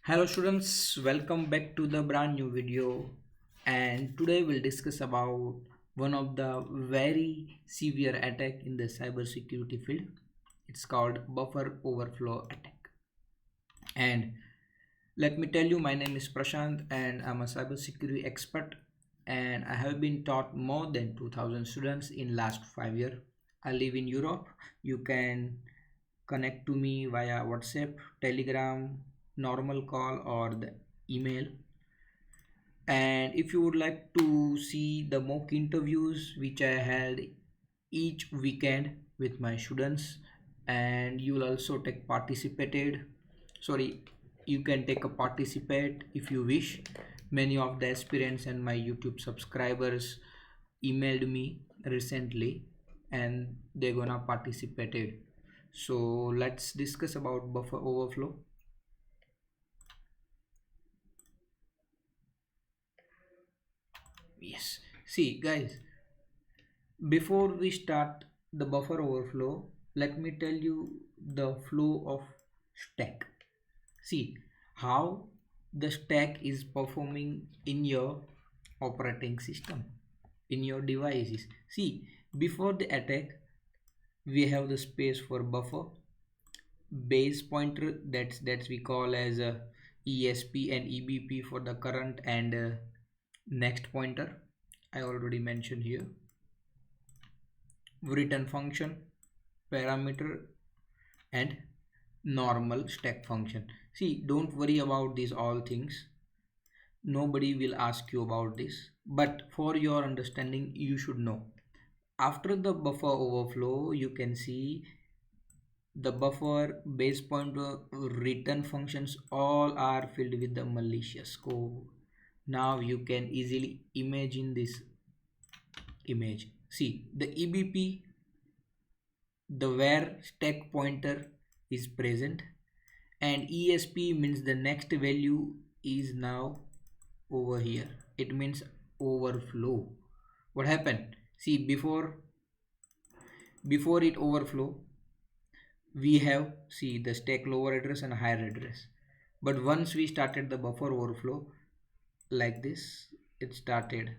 Hello students, welcome back to the brand new video, and today we'll discuss about one of the very severe attack in the cyber security field. It's called buffer overflow attack. And let me tell you, my name is Prashant and I'm a cyber security expert, and I have been taught more than 2000 students in last 5 years. I live in Europe. You can connect to me via WhatsApp, Telegram, normal call, or the email. And if you would like to see the mock interviews which I held each weekend with my students, and you will also take participated sorry you can take a participate if you wish. Many of the aspirants and my YouTube subscribers emailed me recently and they're gonna participated. So let's discuss about buffer overflow. Yes, see guys, before we start the buffer overflow, let me tell you the flow of stack. See how the stack is performing in your operating system, in your devices. See, before the attack, we have the space for buffer, base pointer, that's we call as a ESP and EBP for the current and next pointer. I already mentioned here. Return function, parameter, and normal stack function. See, don't worry about these all things. Nobody will ask you about this, but for your understanding, you should know. After the buffer overflow, you can see the buffer, base pointer, return functions all are filled with the malicious code. Now you can easily imagine this image. See the EBP, the where stack pointer is present, and ESP means the next value is now over here. It means overflow. What happened? See, before it overflow, we have, see, the stack lower address and higher address. But once we started the buffer overflow like this, it started,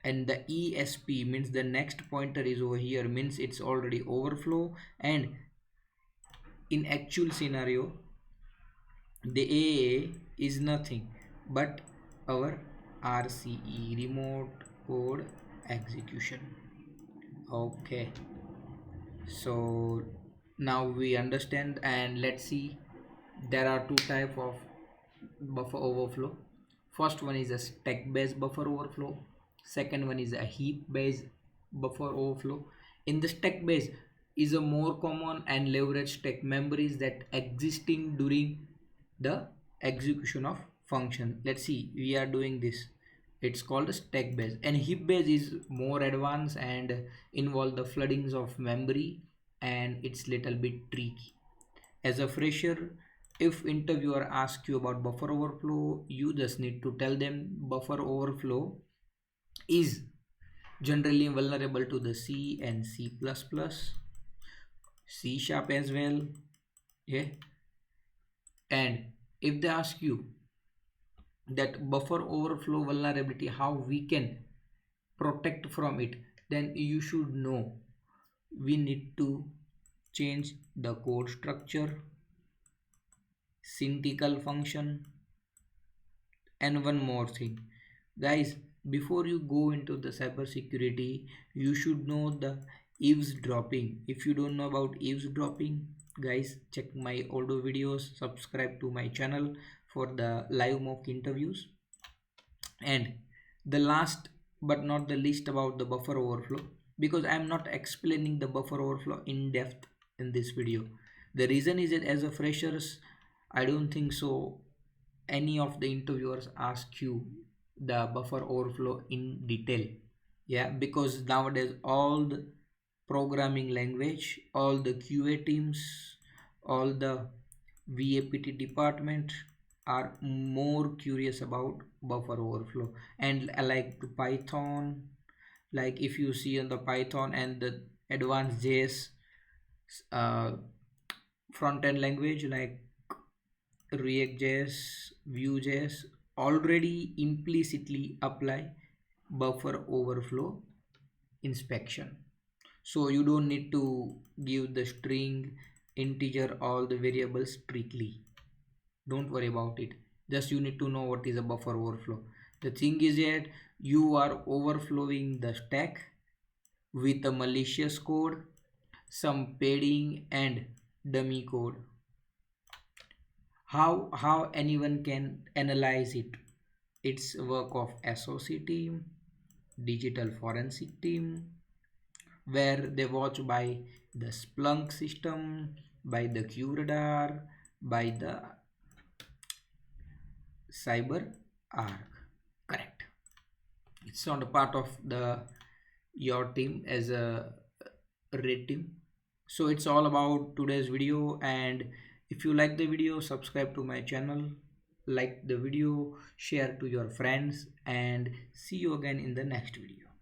and the ESP means the next pointer is over here, means it's already overflow. And in actual scenario, the AA is nothing but our RCE, remote code execution. Okay, so now we understand, and let's see, there are two type of buffer overflow. First one is a stack based buffer overflow, second one is a heap based buffer overflow. In the stack base is a more common and leverage stack memories that existing during the execution of function. Let's see, we are doing this. It's called a stack base, and heap base is more advanced and involve the floodings of memory, and it's little bit tricky. As a fresher, if interviewer asks you about buffer overflow, you just need to tell them buffer overflow is generally vulnerable to the C and C++, C sharp as well. Yeah, and if they ask you that buffer overflow vulnerability, how we can protect from it, then you should know we need to change the code structure, syntactical function, and one more thing. Guys, before you go into the cyber security, you should know the eavesdropping. If you don't know about eavesdropping, guys, check my older videos, subscribe to my channel for the live mock interviews. And the last but not the least about the buffer overflow, because I am not explaining the buffer overflow in depth in this video. The reason is that as a freshers, I don't think so any of the interviewers ask you the buffer overflow in detail. Yeah, because nowadays all the programming language, all the QA teams, all the VAPT department are more curious about buffer overflow. And like the Python, like if you see on the Python and the advanced JS uh, front end language like React.js, Vue.js already implicitly apply buffer overflow inspection. So you don't need to give the string, integer, all the variables strictly. Don't worry about it. Just you need to know what is a buffer overflow. The thing is that you are overflowing the stack with a malicious code, some padding and dummy code. How anyone can analyze it? It's work of SOC team, digital forensic team, where they watch by the Splunk system, by the QRadar, by the Cyber Arc. Correct. It's not a part of the your team as a red team. So it's all about today's video, and if you like the video, subscribe to my channel, like the video, share to your friends, and see you again in the next video.